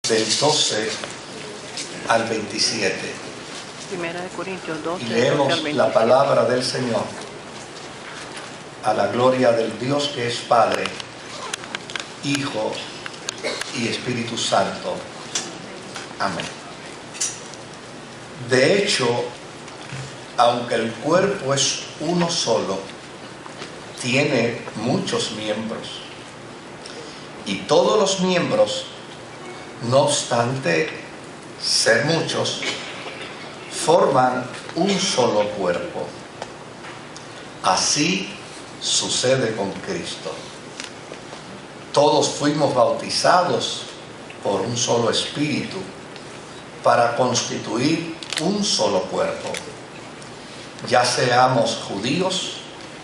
del 12 al 27. Primera de Corintios 12, Y leemos 12 al 27. la palabra del Señor a la gloria del Dios que es Padre, Hijo y Espíritu Santo. Amén. De hecho, aunque el cuerpo es uno solo, tiene muchos miembros. Y todos los miembros, no obstante ser muchos, forman un solo cuerpo. Así sucede con Cristo. Todos fuimos bautizados por un solo espíritu para constituir un solo cuerpo, ya seamos judíos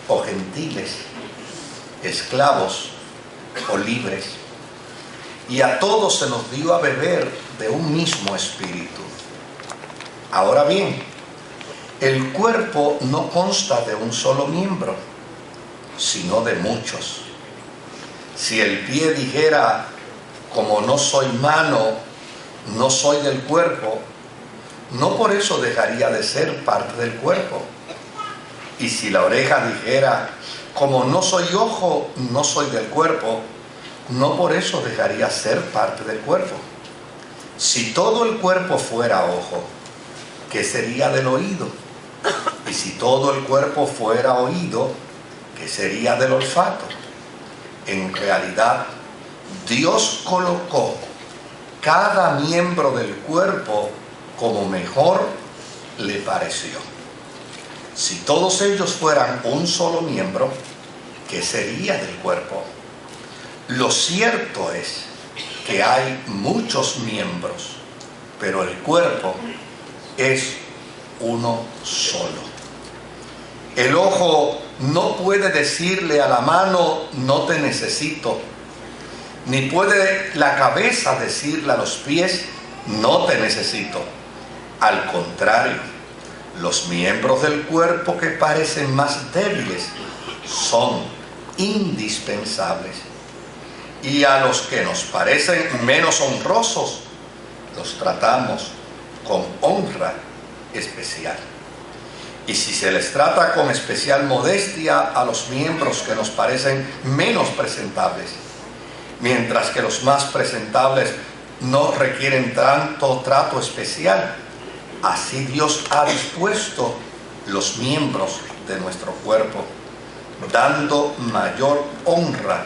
o gentiles, esclavos o libres, y a todos se nos dio a beber de un mismo espíritu. Ahora bien, el cuerpo no consta de un solo miembro, sino de muchos. Si el pie dijera, como no soy mano, no soy del cuerpo, no por eso dejaría de ser parte del cuerpo. Y si la oreja dijera, como no soy ojo, no soy del cuerpo, no por eso dejaría ser parte del cuerpo. Si todo el cuerpo fuera ojo, ¿qué sería del oído? Y si todo el cuerpo fuera oído, ¿qué sería del olfato? En realidad, Dios colocó cada miembro del cuerpo como mejor le pareció. Si todos ellos fueran un solo miembro, ¿qué sería del cuerpo? Lo cierto es que hay muchos miembros, pero el cuerpo es uno solo. El ojo no puede decirle a la mano, no te necesito, ni puede la cabeza decirle a los pies, no te necesito. Al contrario, los miembros del cuerpo que parecen más débiles son indispensables. Y a los que nos parecen menos honrosos, los tratamos con honra especial. Y si se les trata con especial modestia a los miembros que nos parecen menos presentables, mientras que los más presentables no requieren tanto trato especial, así Dios ha dispuesto los miembros de nuestro cuerpo, dando mayor honra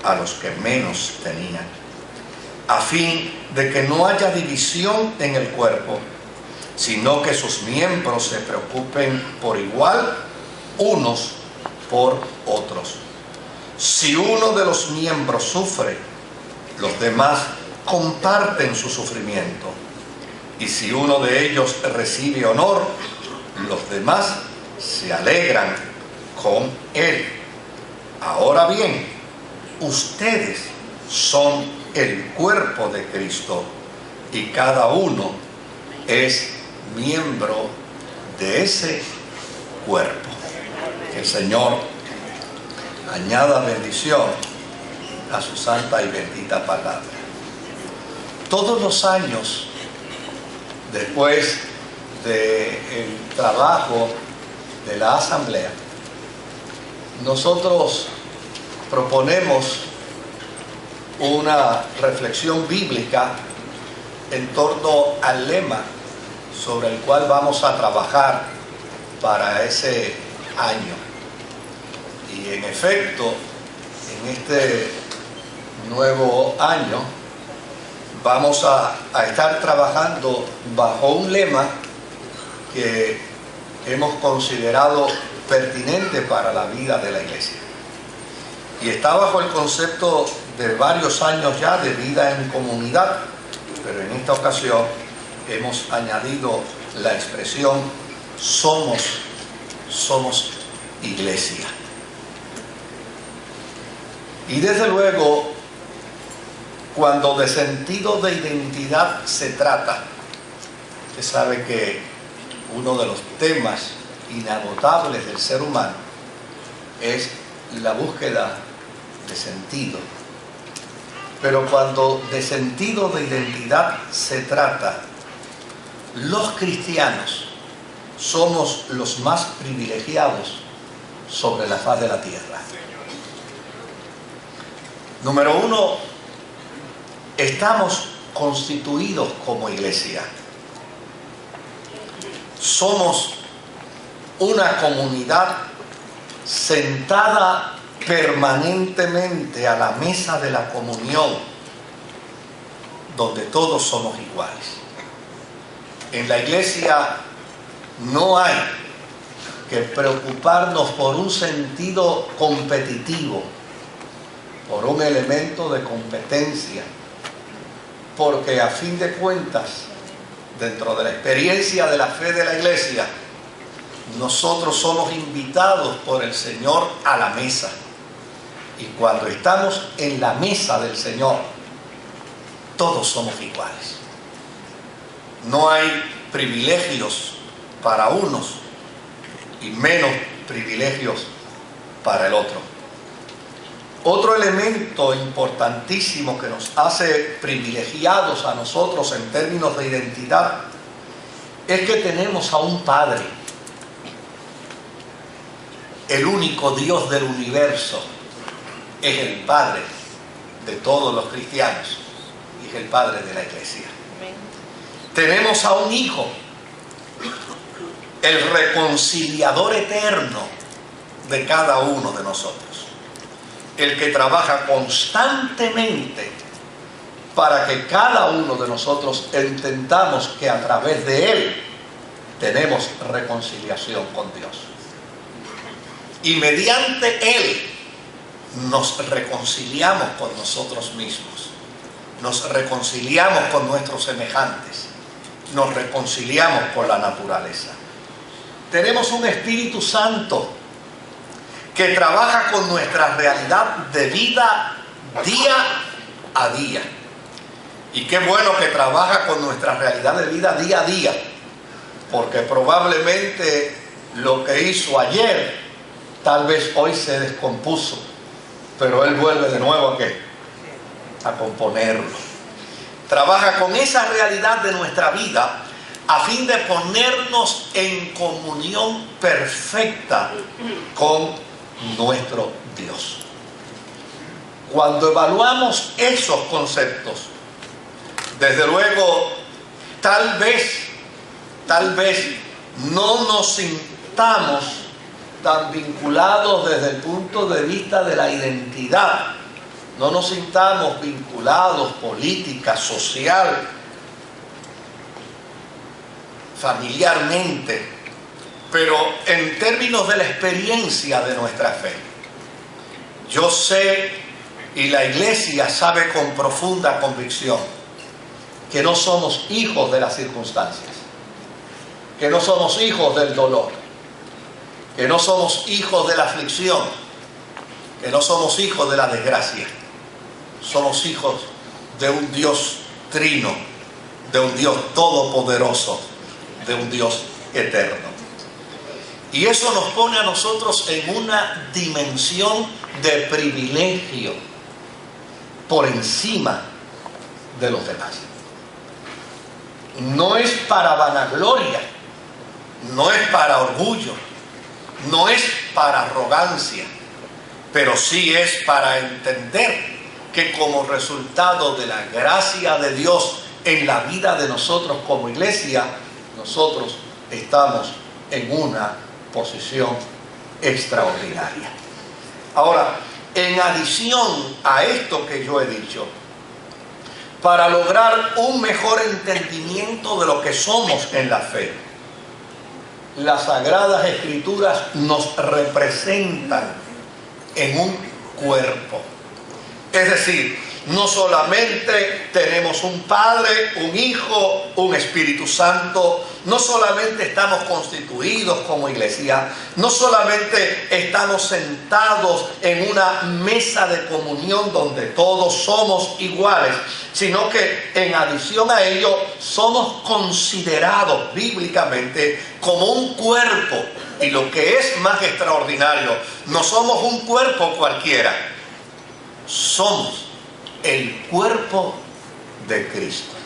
a los que menos tenían, a fin de que no haya división en el cuerpo, sino que sus miembros se preocupen por igual unos por otros. Si uno de los miembros sufre, los demás comparten su sufrimiento. Y si uno de ellos recibe honor, los demás se alegran con él. Ahora bien, ustedes son el cuerpo de Cristo y cada uno es miembro de ese cuerpo. Que el Señor añada bendición a su santa y bendita palabra. Todos los años, después del trabajo de la asamblea, nosotros proponemos una reflexión bíblica en torno al lema sobre el cual vamos a trabajar para ese año. Y en efecto, en este nuevo año vamos a estar trabajando bajo un lema que hemos considerado pertinente para la vida de la iglesia. Y está bajo el concepto de varios años ya de vida en comunidad, pero en esta ocasión hemos añadido la expresión somos iglesia. Y desde luego, cuando de sentido de identidad se trata, usted sabe que uno de los temas inagotables del ser humano es la búsqueda de sentido. Pero cuando de sentido de identidad se trata, los cristianos somos los más privilegiados sobre la faz de la tierra. Número uno, estamos constituidos como iglesia. Somos una comunidad sentada permanentemente a la mesa de la comunión, donde todos somos iguales. En la iglesia no hay que preocuparnos por un sentido competitivo, por un elemento de competencia, porque a fin de cuentas, dentro de la experiencia de la fe de la iglesia, nosotros somos invitados por el Señor a la mesa. Y cuando estamos en la mesa del Señor, todos somos iguales. No hay privilegios para unos y menos privilegios para el otro. Otro elemento importantísimo que nos hace privilegiados a nosotros en términos de identidad es que tenemos a un Padre, el único Dios del universo. Es el Padre de todos los cristianos y es el Padre de la iglesia. Amén. Tenemos a un Hijo, el reconciliador eterno de cada uno de nosotros, el que trabaja constantemente para que cada uno de nosotros entendamos que a través de Él tenemos reconciliación con Dios. Y mediante Él nos reconciliamos con nosotros mismos, nos reconciliamos con nuestros semejantes, nos reconciliamos con la naturaleza. Tenemos un Espíritu Santo que trabaja con nuestra realidad de vida día a día. Y qué bueno que trabaja con nuestra realidad de vida día a día, porque probablemente lo que hizo ayer, tal vez hoy se descompuso, pero Él vuelve de nuevo ¿a qué? A componerlo. Trabaja con esa realidad de nuestra vida a fin de ponernos en comunión perfecta con nuestro Dios. Cuando evaluamos esos conceptos, desde luego, tal vez no nos sintamos tan vinculados desde el punto de vista de la identidad. No nos sintamos vinculados política, social, familiarmente, pero en términos de la experiencia de nuestra fe. Yo sé, y la iglesia sabe con profunda convicción, que no somos hijos de las circunstancias, que no somos hijos del dolor, que no somos hijos de la aflicción, que no somos hijos de la desgracia. Somos hijos de un Dios trino, de un Dios todopoderoso, de un Dios eterno. Y eso nos pone a nosotros en una dimensión de privilegio por encima de los demás. No es para vanagloria, no es para orgullo, no es para arrogancia, pero sí es para entender que como resultado de la gracia de Dios en la vida de nosotros como iglesia, nosotros estamos en una posición extraordinaria. Ahora, en adición a esto que yo he dicho, para lograr un mejor entendimiento de lo que somos en la fe, las Sagradas Escrituras nos representan en un cuerpo. Es decir, no solamente tenemos un Padre, un Hijo, un Espíritu Santo, no solamente estamos constituidos como iglesia, no solamente estamos sentados en una mesa de comunión donde todos somos iguales, sino que en adición a ello somos considerados bíblicamente como un cuerpo. Y lo que es más extraordinario, no somos un cuerpo cualquiera, somos el cuerpo de Cristo.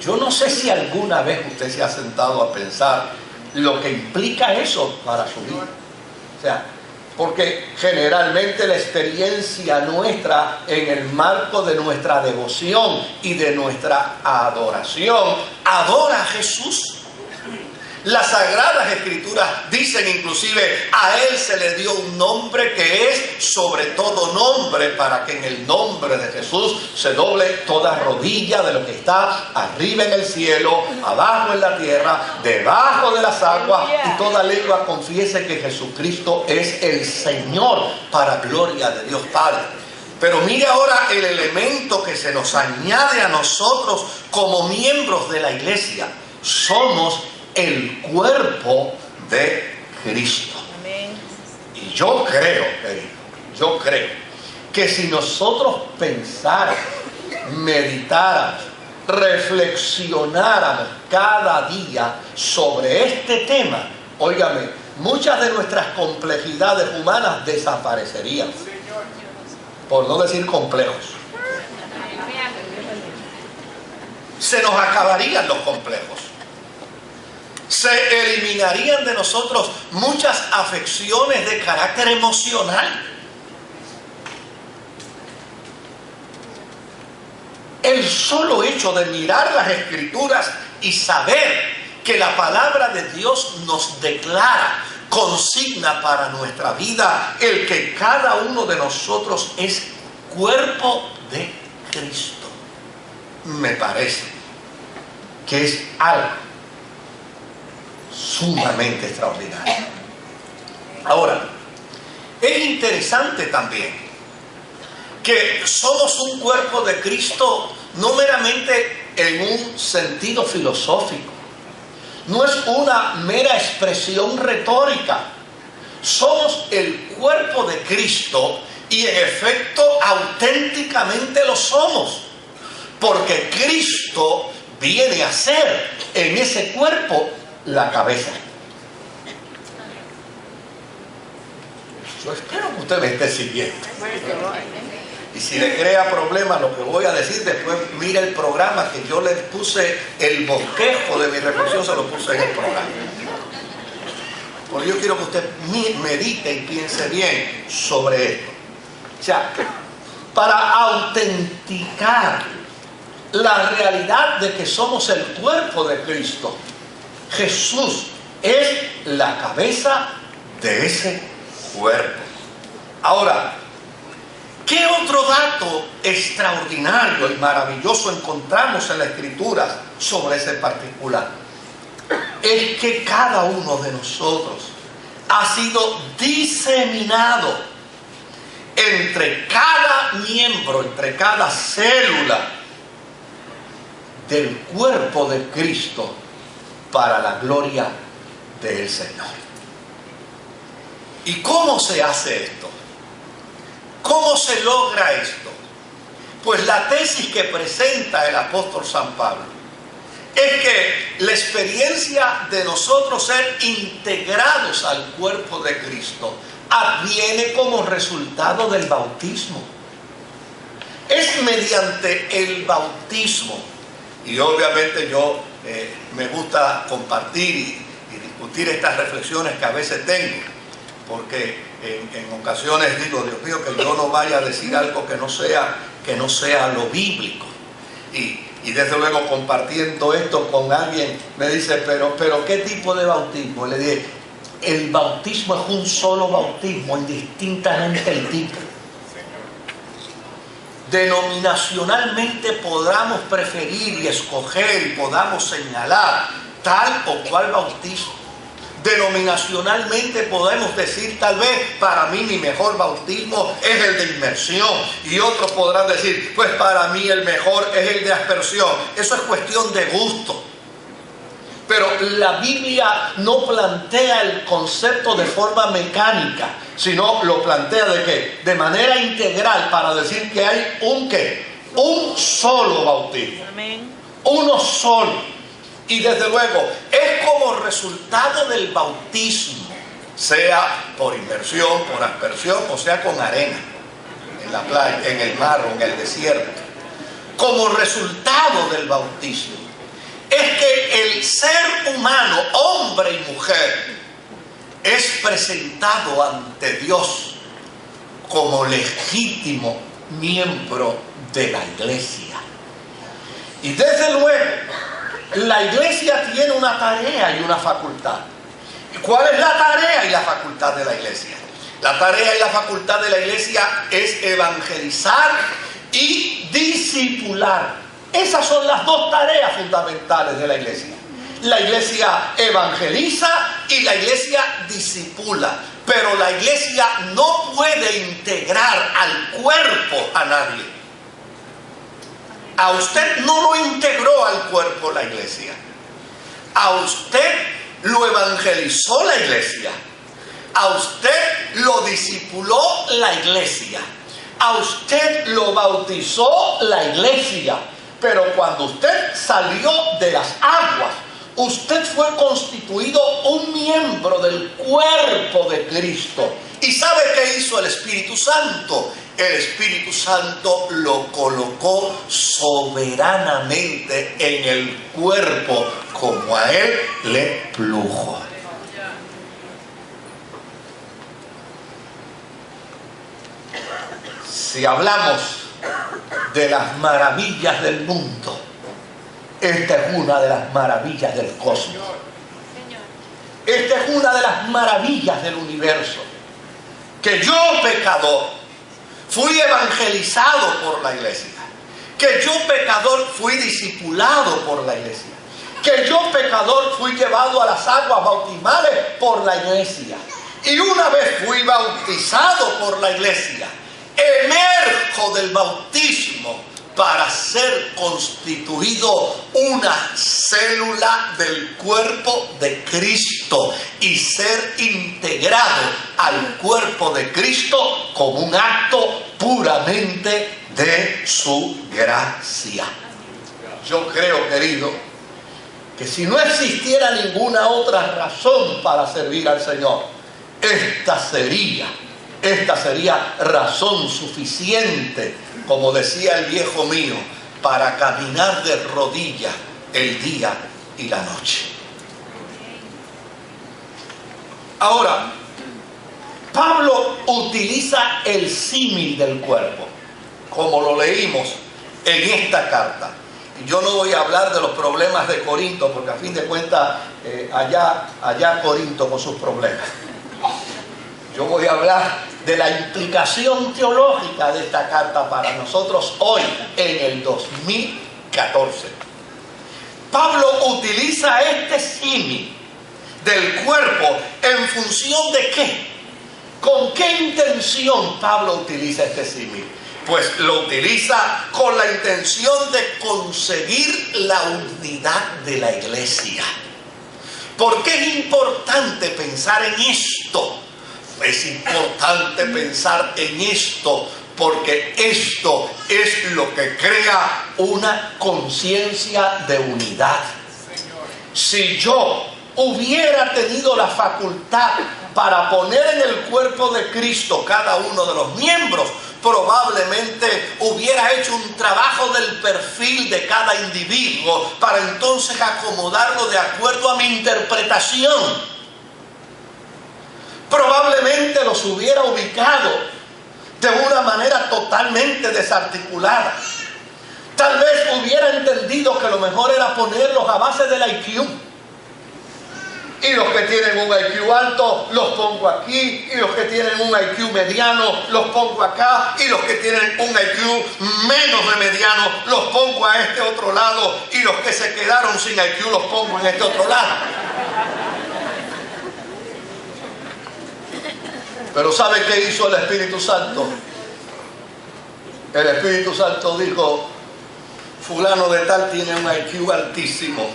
Yo no sé si alguna vez usted se ha sentado a pensar lo que implica eso para su vida. O sea, porque generalmente la experiencia nuestra en el marco de nuestra devoción y de nuestra adoración, adora a Jesús. Las Sagradas Escrituras dicen inclusive, a Él se le dio un nombre que es sobre todo nombre, para que en el nombre de Jesús se doble toda rodilla de lo que está arriba en el cielo, abajo en la tierra, debajo de las aguas, y toda lengua confiese que Jesucristo es el Señor, para gloria de Dios Padre. Pero mire ahora el elemento que se nos añade a nosotros como miembros de la iglesia. Somos el cuerpo de Cristo. Amén. Y yo creo, que si nosotros pensáramos, meditáramos, reflexionáramos cada día sobre este tema, óigame, muchas de nuestras complejidades humanas desaparecerían. Por no decir complejos. Se nos acabarían los complejos. Se eliminarían de nosotros muchas afecciones de carácter emocional. El solo hecho de mirar las Escrituras y saber que la palabra de Dios nos declara, consigna para nuestra vida, el que cada uno de nosotros es cuerpo de Cristo, me parece que es algo sumamente extraordinario. Ahora, es interesante también que somos un cuerpo de Cristo no meramente en un sentido filosófico, no es una mera expresión retórica. Somos el cuerpo de Cristo y en efecto auténticamente lo somos, porque Cristo viene a ser en ese cuerpo la cabeza. Yo espero que usted me esté siguiendo. Y si le crea problemas lo que voy a decir, después mire el programa que yo le puse, el bosquejo de mi reflexión se lo puse en el programa. Porque yo quiero que usted medite y piense bien sobre esto. O sea, para autenticar la realidad de que somos el cuerpo de Cristo, Jesús es la cabeza de ese cuerpo. Ahora, ¿qué otro dato extraordinario y maravilloso encontramos en la Escritura sobre ese particular? Es que cada uno de nosotros ha sido diseminado entre cada miembro, entre cada célula del cuerpo de Cristo, para la gloria del Señor. ¿Y cómo se hace esto? ¿Cómo se logra esto? Pues la tesis que presenta el apóstol San Pablo es que la experiencia de nosotros ser integrados al cuerpo de Cristo adviene como resultado del bautismo. Es mediante el bautismo. Y obviamente yo me gusta compartir y discutir estas reflexiones que a veces tengo, porque en ocasiones digo, Dios mío, que yo no vaya a decir algo que no sea lo bíblico. Y desde luego compartiendo esto con alguien me dice, pero ¿qué tipo de bautismo? Le dije, el bautismo es un solo bautismo, indistintamente el tipo. Denominacionalmente podamos preferir y escoger y podamos señalar tal o cual bautismo. Denominacionalmente podemos decir, tal vez para mí mi mejor bautismo es el de inmersión, y otros podrán decir, pues para mí el mejor es el de aspersión. Eso es cuestión de gusto. Pero la Biblia no plantea el concepto de forma mecánica, sino lo plantea de qué, de manera integral, para decir que hay un solo bautismo. Amén. Uno solo. Y desde luego es como resultado del bautismo, sea por inmersión, por aspersión o sea con arena. en la playa, en el mar o en el desierto, como resultado del bautismo, es que el ser humano, hombre y mujer, es presentado ante Dios como legítimo miembro de la iglesia. Y desde luego, la iglesia tiene una tarea y una facultad. ¿Y cuál es la tarea y la facultad de la iglesia? La tarea y la facultad de la iglesia es evangelizar y discipular. Esas son las dos tareas fundamentales de la iglesia. La iglesia evangeliza y la iglesia discipula. Pero la iglesia no puede integrar al cuerpo a nadie. A usted no lo integró al cuerpo la iglesia. A usted lo evangelizó la iglesia. A usted lo discipuló la iglesia. A usted lo bautizó la iglesia. Pero cuando usted salió de las aguas, usted fue constituido un miembro del cuerpo de Cristo. ¿Y sabe qué hizo el Espíritu Santo? El Espíritu Santo lo colocó soberanamente en el cuerpo como a él le plujo. Si hablamos de las maravillas del mundo, esta es una de las maravillas del cosmos. Esta es una de las maravillas del universo. Que yo, pecador, fui evangelizado por la iglesia. Que yo, pecador, fui discipulado por la iglesia. Que yo, pecador, fui llevado a las aguas bautismales por la iglesia. Y una vez fui bautizado por la iglesia, emerjo del bautismo para ser constituido una célula del cuerpo de Cristo y ser integrado al cuerpo de Cristo como un acto puramente de su gracia. Yo creo, querido, que si no existiera ninguna otra razón para servir al Señor, esta sería razón suficiente, como decía el viejo mío, para caminar de rodillas el día y la noche. Ahora, Pablo utiliza el símil del cuerpo, como lo leímos en esta carta. Yo no voy a hablar de los problemas de Corinto, porque a fin de cuentas allá Corinto con sus problemas. Yo voy a hablar de la implicación teológica de esta carta para nosotros hoy, en el 2014. Pablo utiliza este símil del cuerpo en función de ¿qué? ¿Con qué intención Pablo utiliza este símil? Pues lo utiliza con la intención de conseguir la unidad de la iglesia. ¿Por qué es importante pensar en esto? Es importante pensar en esto porque esto es lo que crea una conciencia de unidad. Si yo hubiera tenido la facultad para poner en el cuerpo de Cristo cada uno de los miembros, probablemente hubiera hecho un trabajo del perfil de cada individuo para entonces acomodarlo de acuerdo a mi interpretación. Probablemente los hubiera ubicado de una manera totalmente desarticulada. Tal vez hubiera entendido que lo mejor era ponerlos a base del IQ. Y los que tienen un IQ alto los pongo aquí, y los que tienen un IQ mediano los pongo acá, y los que tienen un IQ menos de mediano los pongo a este otro lado, y los que se quedaron sin IQ los pongo en este otro lado. Pero ¿sabe qué hizo el Espíritu Santo? El Espíritu Santo dijo: fulano de tal tiene un IQ altísimo.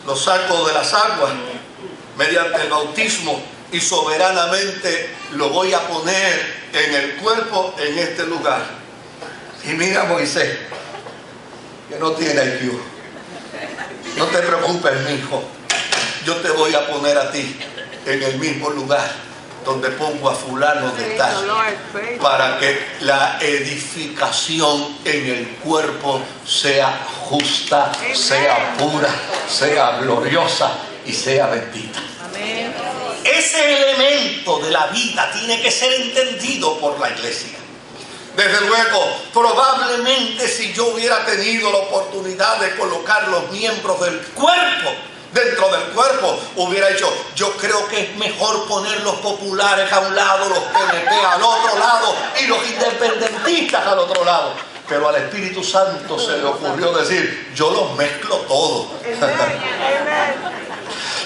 Lo saco de las aguas mediante el bautismo y soberanamente lo voy a poner en el cuerpo en este lugar. Y mira, Moisés, que no tiene IQ. No te preocupes, mi hijo. Yo te voy a poner a ti en el mismo lugar donde pongo a fulano de tal, para que la edificación en el cuerpo sea justa, sea pura, sea gloriosa y sea bendita. Amén. Ese elemento de la vida tiene que ser entendido por la iglesia. Desde luego, probablemente si yo hubiera tenido la oportunidad de colocar los miembros del cuerpo dentro del cuerpo, hubiera dicho, yo creo que es mejor poner los populares a un lado, los PNP al otro lado y los independentistas al otro lado. Pero al Espíritu Santo se le ocurrió decir, yo los mezclo todos.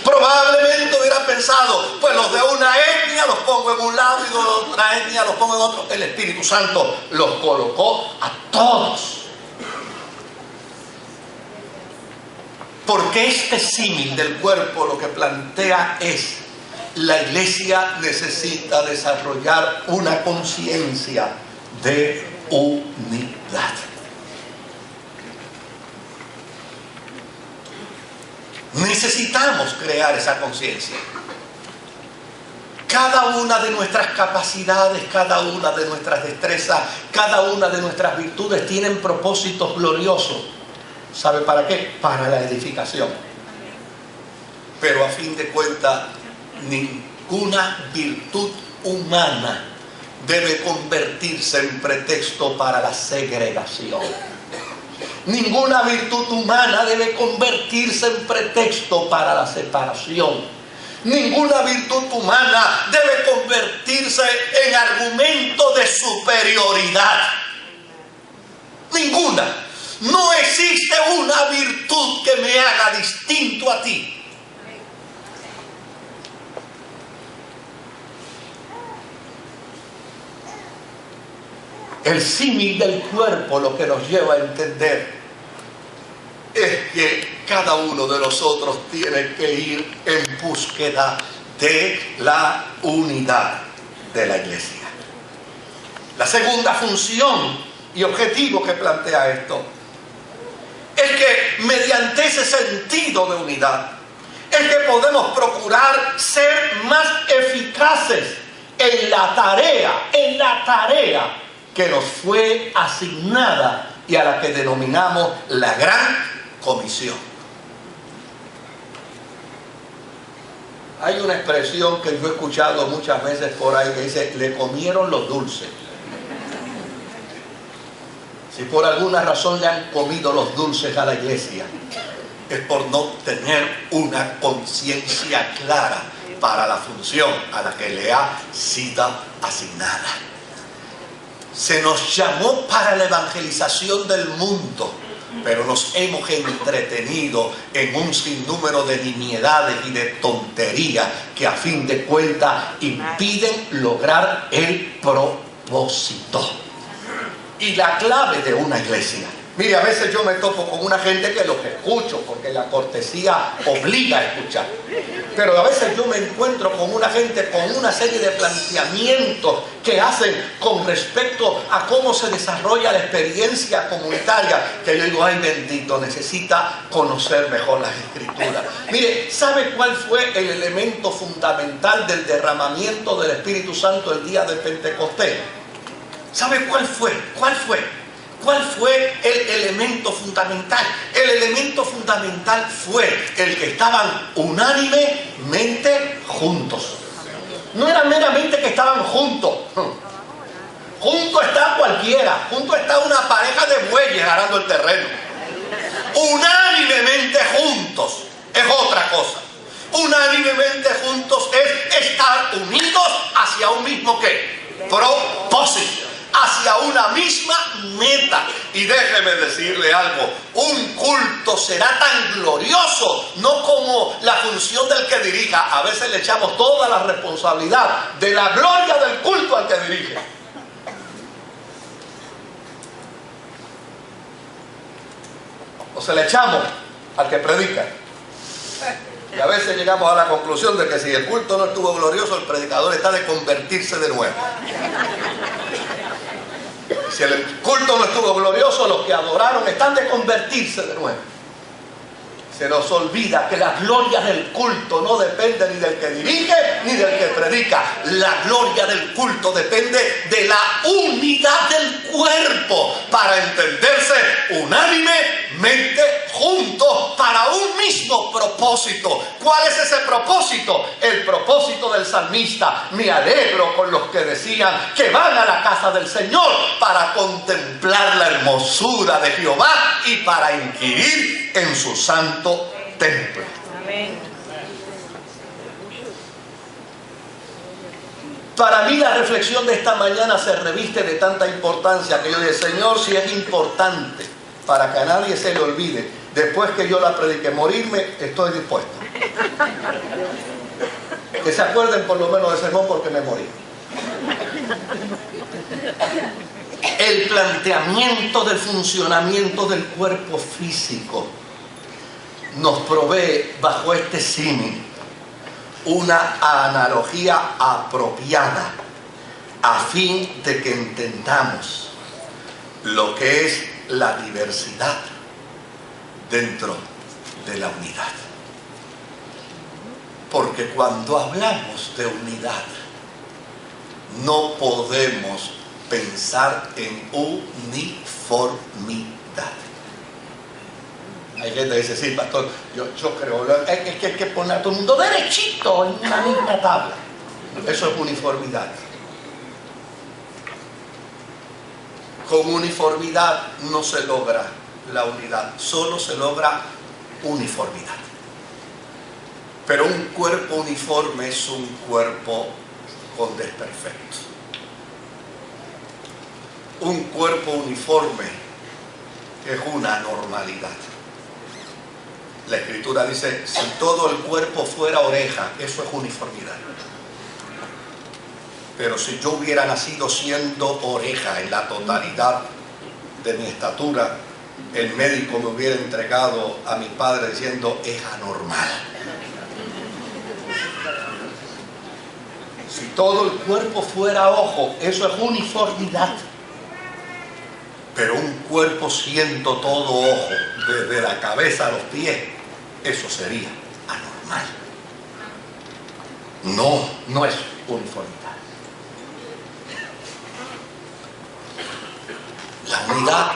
Probablemente hubiera pensado, pues los de una etnia los pongo en un lado y los de otra etnia los pongo en otro. El Espíritu Santo los colocó a todos. Porque este símil del cuerpo lo que plantea es, la iglesia necesita desarrollar una conciencia de unidad. Necesitamos crear esa conciencia. Cada una de nuestras capacidades, cada una de nuestras destrezas, cada una de nuestras virtudes tienen propósitos gloriosos. ¿Sabe para qué? Para la edificación. Pero a fin de cuentas, ninguna virtud humana debe convertirse en pretexto para la segregación. Ninguna virtud humana debe convertirse en pretexto para la separación. Ninguna virtud humana debe convertirse en argumento de superioridad. Ninguna. No existe una virtud que me haga distinto a ti. El símil del cuerpo lo que nos lleva a entender es que cada uno de nosotros tiene que ir en búsqueda de la unidad de la iglesia. La segunda función y objetivo que plantea esto es que mediante ese sentido de unidad es que podemos procurar ser más eficaces en la tarea que nos fue asignada y a la que denominamos la Gran Comisión. Hay una expresión que yo he escuchado muchas veces por ahí que dice, le comieron los dulces. Si por alguna razón le han comido los dulces a la iglesia, es por no tener una conciencia clara para la función a la que le ha sido asignada. Se nos llamó para la evangelización del mundo, pero nos hemos entretenido en un sinnúmero de nimiedades y de tonterías que a fin de cuentas impiden lograr el propósito. Y la clave de una iglesia. Mire, a veces yo me topo con una gente que los escucho porque la cortesía obliga a escuchar. Pero a veces yo me encuentro con una gente con una serie de planteamientos que hacen con respecto a cómo se desarrolla la experiencia comunitaria, que yo digo, ay bendito, necesita conocer mejor las Escrituras. Mire, ¿sabe cuál fue el elemento fundamental del derramamiento del Espíritu Santo el día del Pentecostés? ¿Sabe cuál fue? ¿Cuál fue el elemento fundamental? El elemento fundamental fue el que estaban unánimemente juntos. No era meramente que estaban juntos. Junto está cualquiera. Junto está una pareja de bueyes arando el terreno. Unánimemente juntos es otra cosa. Unánimemente juntos es estar unidos hacia un mismo ¿qué? Propósito. Hacia una misma meta. Y déjeme decirle algo, un culto será tan glorioso no como la función del que dirija. A veces le echamos toda la responsabilidad de la gloria del culto al que dirige. O se le echamos al que predica. Y a veces llegamos a la conclusión de que si el culto no estuvo glorioso, el predicador está de convertirse de nuevo. Si el culto no estuvo glorioso, los que adoraron están de convertirse de nuevo. Se nos olvida que la gloria del culto no depende ni del que dirige ni del que predica. La gloria del culto depende de la unidad del cuerpo para entenderse unánimemente juntos para un mismo propósito. ¿Cuál es ese propósito? El propósito del salmista. Me alegro con los que decían que van a la casa del Señor para contemplar la hermosura de Jehová y para inquirir en su santo templo. Amén. Para mí la reflexión de esta mañana se reviste de tanta importancia que yo dije, Señor, si es importante para que a nadie se le olvide, después que yo la predique, morirme, estoy dispuesto. Que se acuerden por lo menos del sermón porque me morí. El planteamiento del funcionamiento del cuerpo físico nos provee bajo este símil una analogía apropiada a fin de que entendamos lo que es la diversidad dentro de la unidad. Porque cuando hablamos de unidad no podemos pensar en uniformidad. Hay gente que dice, sí, pastor, yo creo que hay que poner a todo el mundo derechito en una misma tabla. Eso es uniformidad. Con uniformidad no se logra la unidad, solo se logra uniformidad. Pero un cuerpo uniforme es un cuerpo con desperfectos. Un cuerpo uniforme es una anormalidad. La Escritura dice, si todo el cuerpo fuera oreja, eso es uniformidad. Pero si yo hubiera nacido siendo oreja en la totalidad de mi estatura, el médico me hubiera entregado a mi padre diciendo, es anormal. Si todo el cuerpo fuera ojo, eso es uniformidad. Pero un cuerpo siendo todo ojo, desde la cabeza a los pies, eso sería anormal. No es uniformidad. La unidad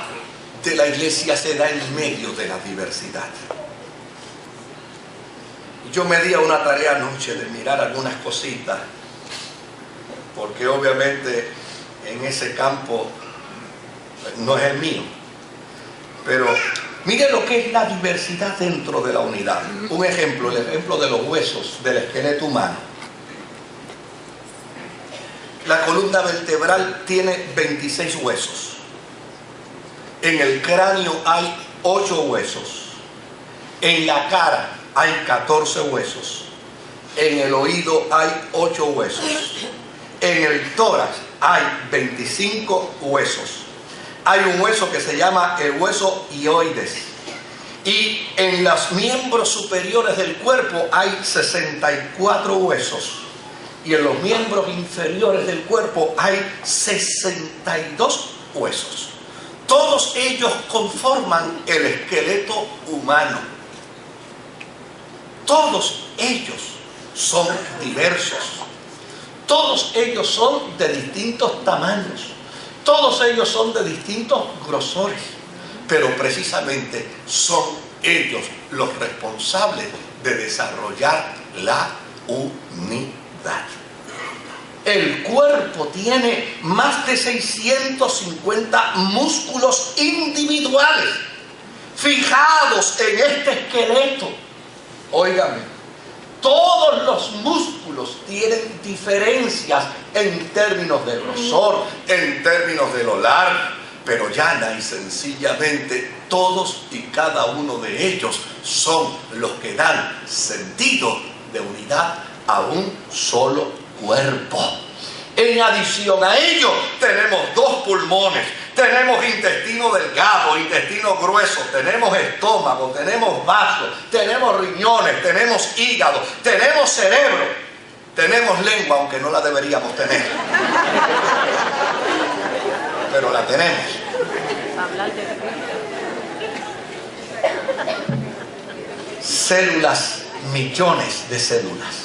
de la iglesia se da en medio de la diversidad. Yo me di a una tarea anoche de mirar algunas cositas, porque obviamente en ese campo no es el mío, pero mire lo que es la diversidad dentro de la unidad. Un ejemplo, el ejemplo de los huesos del esqueleto humano. La columna vertebral tiene 26 huesos. En el cráneo hay 8 huesos. En la cara hay 14 huesos. En el oído hay 8 huesos. En el tórax hay 25 huesos. Hay un hueso que se llama el hueso hioides. Y en los miembros superiores del cuerpo hay 64 huesos. Y en los miembros inferiores del cuerpo hay 62 huesos. Todos ellos conforman el esqueleto humano. Todos ellos son diversos. Todos ellos son de distintos tamaños. Todos ellos son de distintos grosores. Pero precisamente son ellos los responsables de desarrollar la unidad. El cuerpo tiene más de 650 músculos individuales fijados en este esqueleto. Óigame, todos los músculos tienen diferencias en términos de grosor, en términos de lo largo, pero llana y sencillamente todos y cada uno de ellos son los que dan sentido de unidad a un solo cuerpo. En adición a ello, tenemos 2 pulmones, tenemos intestino delgado, intestino grueso, tenemos estómago, tenemos vasos, tenemos riñones, tenemos hígado, tenemos cerebro, tenemos lengua, aunque no la deberíamos tener, pero la tenemos. células, millones de células.